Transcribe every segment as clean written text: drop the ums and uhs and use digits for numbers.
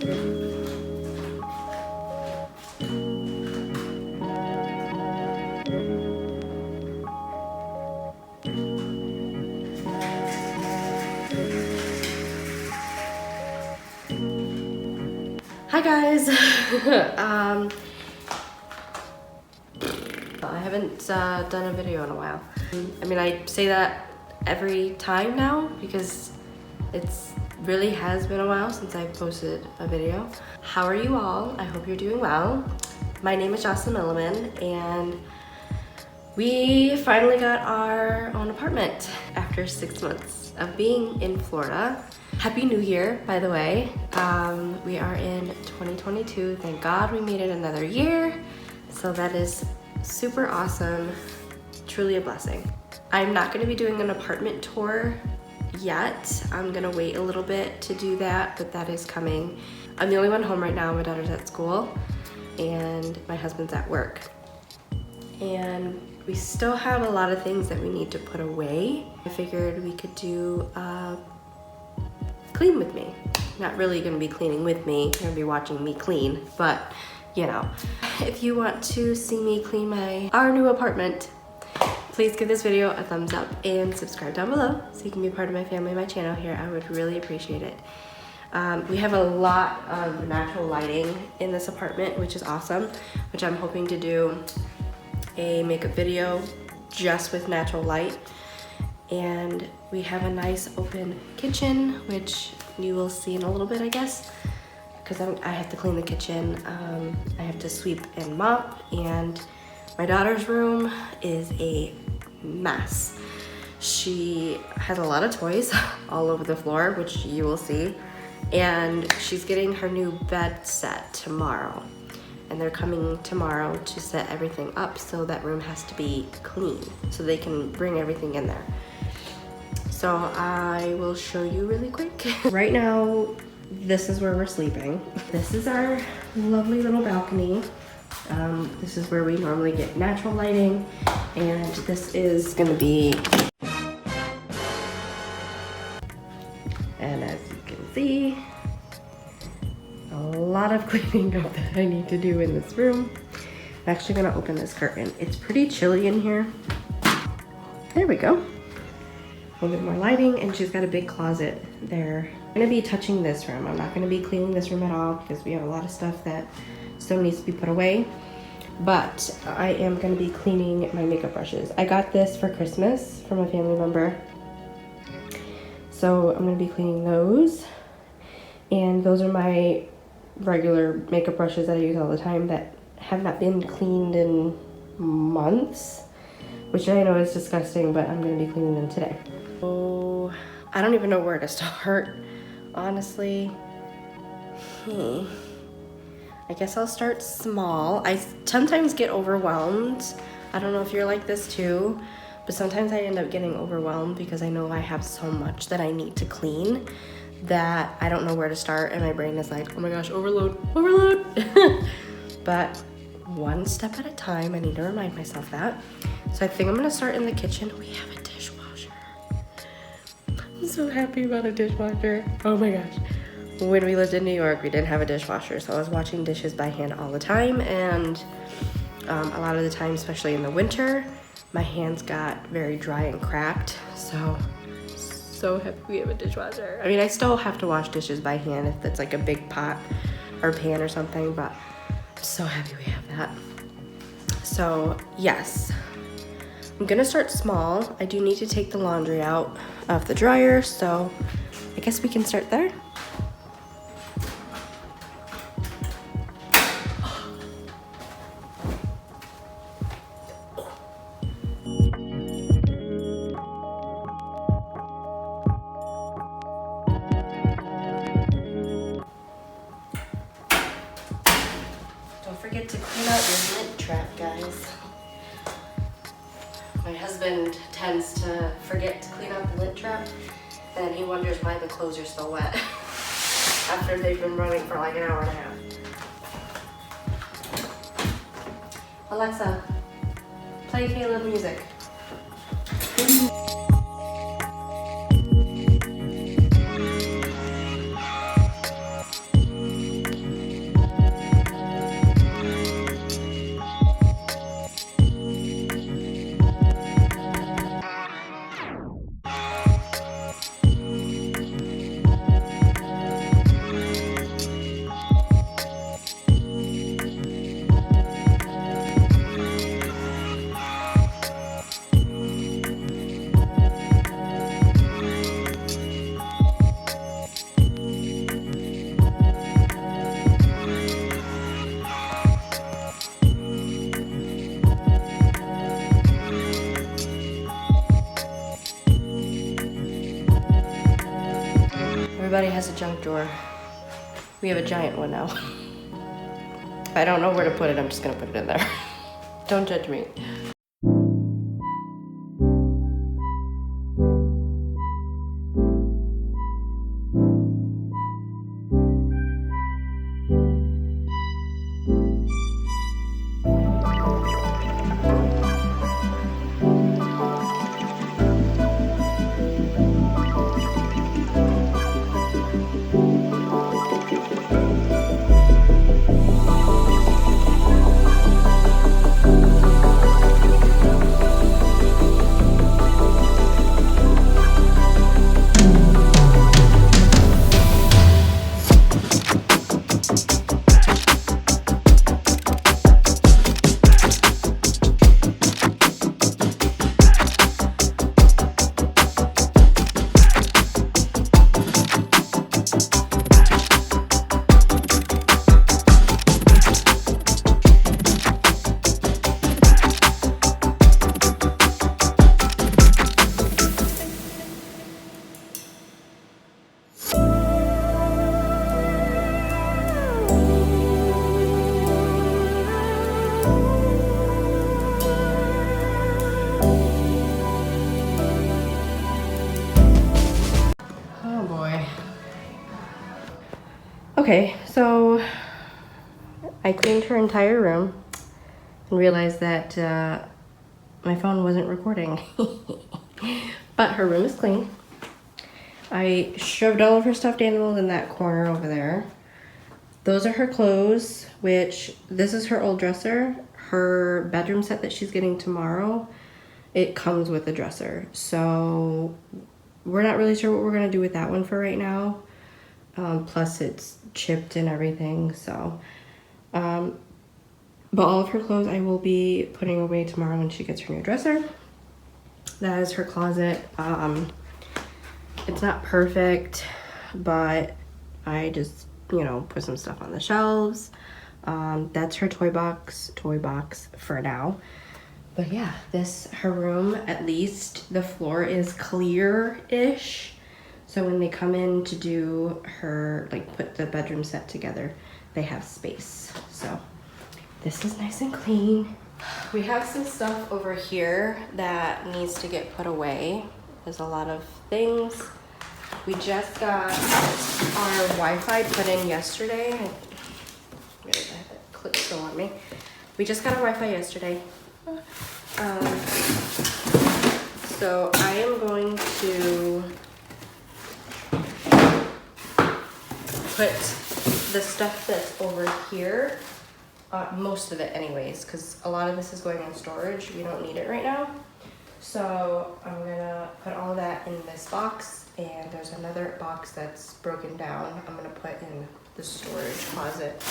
Hi guys. I haven't done a video in a while. I mean, I say that every time now because it's really has been a while since I've posted a video. How are you all? I hope you're doing well. My name is xoxo-JM and we finally got our own apartment after 6 months of being in Florida. Happy New Year, by the way. We are in 2022. Thank God we made it another year. So that is super awesome, truly a blessing. I'm not gonna be doing an apartment tour yet. I'm gonna wait a little bit to do that, but that is coming. I'm the only one home right now. My daughter's at school and my husband's at work. And we still have a lot of things that we need to put away. I figured we could do clean with me. Not really gonna be cleaning with me, you're gonna be watching me clean, but you know. If you want to see me clean our new apartment, please give this video a thumbs up and subscribe down below so you can be part of my family, my channel here. I would really appreciate it. We have a lot of natural lighting in this apartment, which is awesome, which I'm hoping to do a makeup video just with natural light. And we have a nice open kitchen, which you will see in a little bit, I guess, because I have to clean the kitchen. I have to sweep and mop, and my daughter's room is a mess. She has a lot of toys all over the floor, which you will see, and she's getting her new bed set tomorrow. And they're coming tomorrow to set everything up, so that room has to be clean so they can bring everything in there. So I will show you really quick. Right now, this is where we're sleeping. This is our lovely little balcony. This is where we normally get natural lighting. And this is gonna be, and as you can see, a lot of cleaning up that I need to do in this room. I'm actually gonna open this curtain. It's pretty chilly in here. There we go. A little bit more lighting, and she's got a big closet there. I'm gonna be touching this room. I'm not gonna be cleaning this room at all because we have a lot of stuff that still needs to be put away. But I am gonna be cleaning my makeup brushes. I got this for Christmas from a family member. So I'm gonna be cleaning those. And those are my regular makeup brushes that I use all the time that have not been cleaned in months, which I know is disgusting, but I'm gonna be cleaning them today. Oh, I don't even know where to start, honestly. I guess I'll start small. I sometimes get overwhelmed. I don't know if you're like this too, but sometimes I end up getting overwhelmed because I know I have so much that I need to clean that I don't know where to start, and my brain is like, oh my gosh, overload, overload. But one step at a time, I need to remind myself that. So I think I'm gonna start in the kitchen. We have a dishwasher. I'm so happy about a dishwasher. Oh my gosh. When we lived in New York, we didn't have a dishwasher, so I was washing dishes by hand all the time, and a lot of the time, especially in the winter, my hands got very dry and cracked. So happy we have a dishwasher. I mean, I still have to wash dishes by hand if it's like a big pot or pan or something, but I'm so happy we have that. So yes, I'm gonna start small. I do need to take the laundry out of the dryer, so I guess we can start there. Don't forget to clean out your lint trap, guys. My husband tends to forget to clean out the lint trap, and he wonders why the clothes are still wet after they've been running for like an hour and a half. Alexa, play Caleb music. has a junk drawer. We have a giant one now. I don't know where to put it. I'm just gonna put it in there. Don't judge me. Okay, so I cleaned her entire room and realized that my phone wasn't recording. But her room is clean. I shoved all of her stuffed animals in that corner over there. Those are her clothes, which this is her old dresser. Her bedroom set that she's getting tomorrow, it comes with a dresser. So we're not really sure what we're gonna do with that one for right now. Plus it's chipped and everything, so. But all of her clothes I will be putting away tomorrow when she gets her new dresser. That is her closet. It's not perfect, but I just, you know, put some stuff on the shelves. That's her toy box for now. But yeah, her room, at least the floor is clear-ish. So when they come in to do her, like put the bedroom set together, they have space. So this is nice and clean. We have some stuff over here that needs to get put away. There's a lot of things. We just got our Wi-Fi put in yesterday. Where did I have that clip still on me? We just got our Wi-Fi yesterday. So I am going to put the stuff that's over here, most of it anyways, because a lot of this is going in storage. We don't need it right now. So I'm gonna put all that in this box, and there's another box that's broken down. I'm gonna put in the storage closet.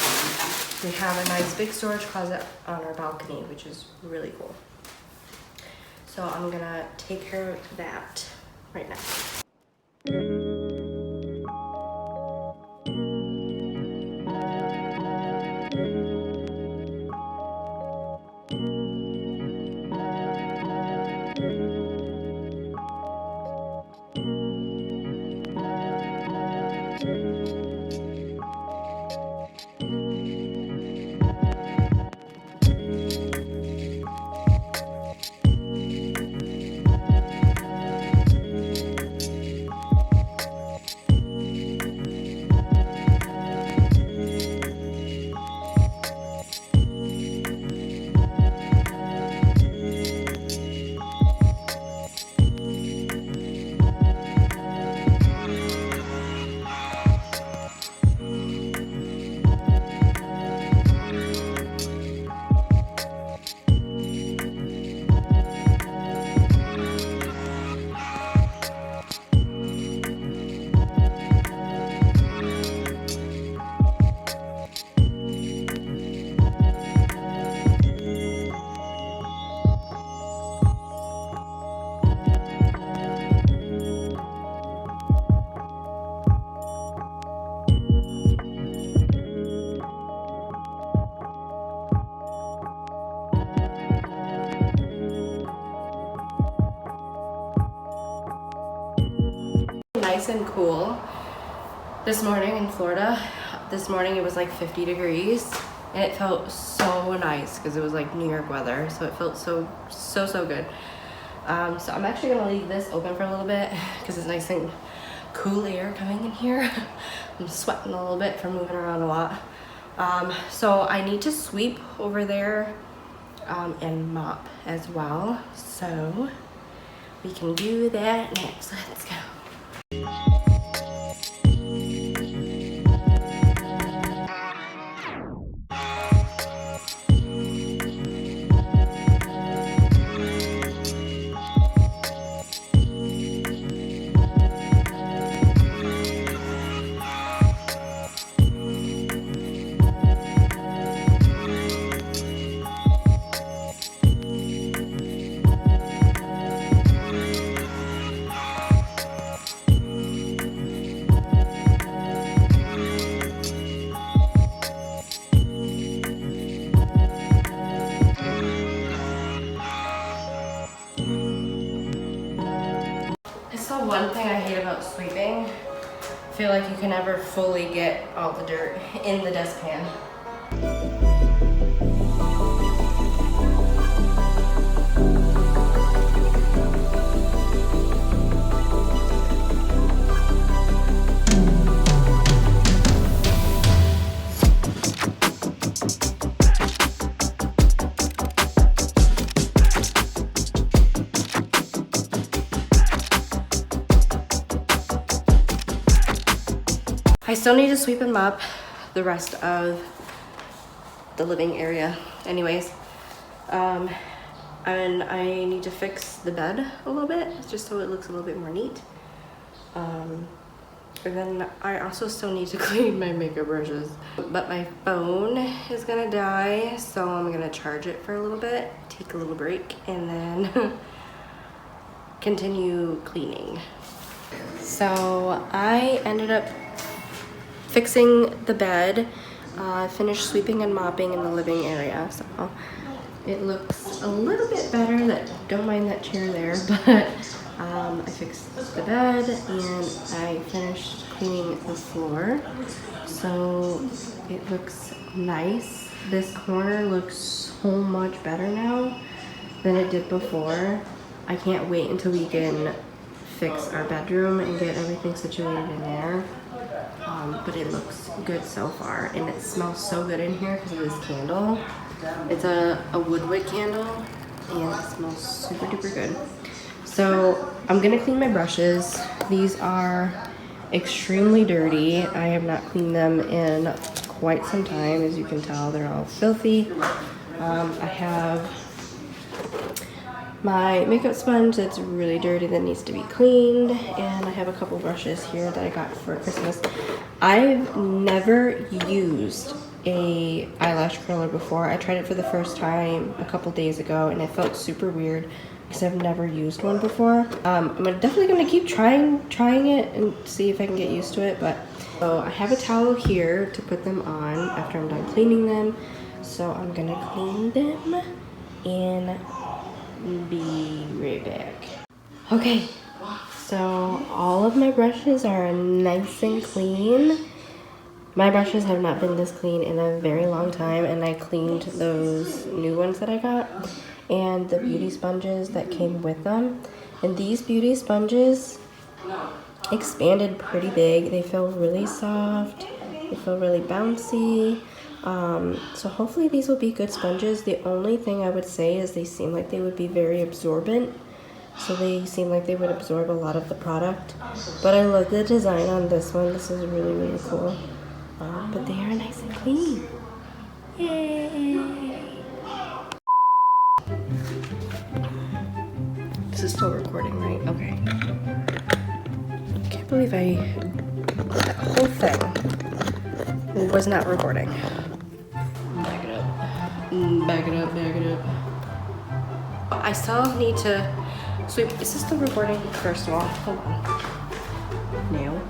We have a nice big storage closet on our balcony, which is really cool. So I'm gonna take care of that right now. Nice and cool. This morning in Florida, this morning it was like 50 degrees and it felt so nice because it was like New York weather. So it felt so good. So I'm actually gonna leave this open for a little bit because it's nice and cool air coming in here. I'm sweating a little bit from moving around a lot. So I need to sweep over there and mop as well. So we can do that next. Let's go. One thing I hate about sweeping, I feel like you can never fully get all the dirt in the dustpan. I still need to sweep and mop the rest of the living area anyways. And I need to fix the bed a little bit just so it looks a little bit more neat. And then I also still need to clean my makeup brushes. But my phone is gonna die, so I'm gonna charge it for a little bit, take a little break, and then continue cleaning. So I ended up fixing the bed, finished sweeping and mopping in the living area, so it looks a little bit better. Don't mind that chair there, but I fixed the bed and I finished cleaning the floor, so it looks nice. This corner looks so much better now than it did before. I can't wait until we can fix our bedroom and get everything situated in there. But it looks good so far, and it smells so good in here because of this candle. It's a woodwick candle, and it smells super duper good. So I'm gonna clean my brushes. These are extremely dirty. I have not cleaned them in quite some time. As you can tell, they're all filthy. I have my makeup sponge that's really dirty that needs to be cleaned, and I have a couple brushes here that I got for Christmas. I've never used a eyelash curler before. I tried it for the first time a couple days ago and it felt super weird because I've never used one before. I'm definitely gonna keep trying it and see if I can get used to it. But so I have a towel here to put them on after I'm done cleaning them. So I'm gonna clean them and be right back. Okay, so all of my brushes are nice and clean. My brushes have not been this clean in a very long time, and I cleaned those new ones that I got and the beauty sponges that came with them. And these beauty sponges expanded pretty big. They feel really soft, they feel really bouncy. So hopefully these will be good sponges. The only thing I would say is they seem like they would be very absorbent. So they seem like they would absorb a lot of the product. But I love the design on this one. This is really, really cool. But they are nice and clean. Yay! This is still recording, right? Okay. I can't believe that whole thing was not recording. Back it up. Back it up, back it up. I still need to sweep. Is this still recording? First of all, hold on. No.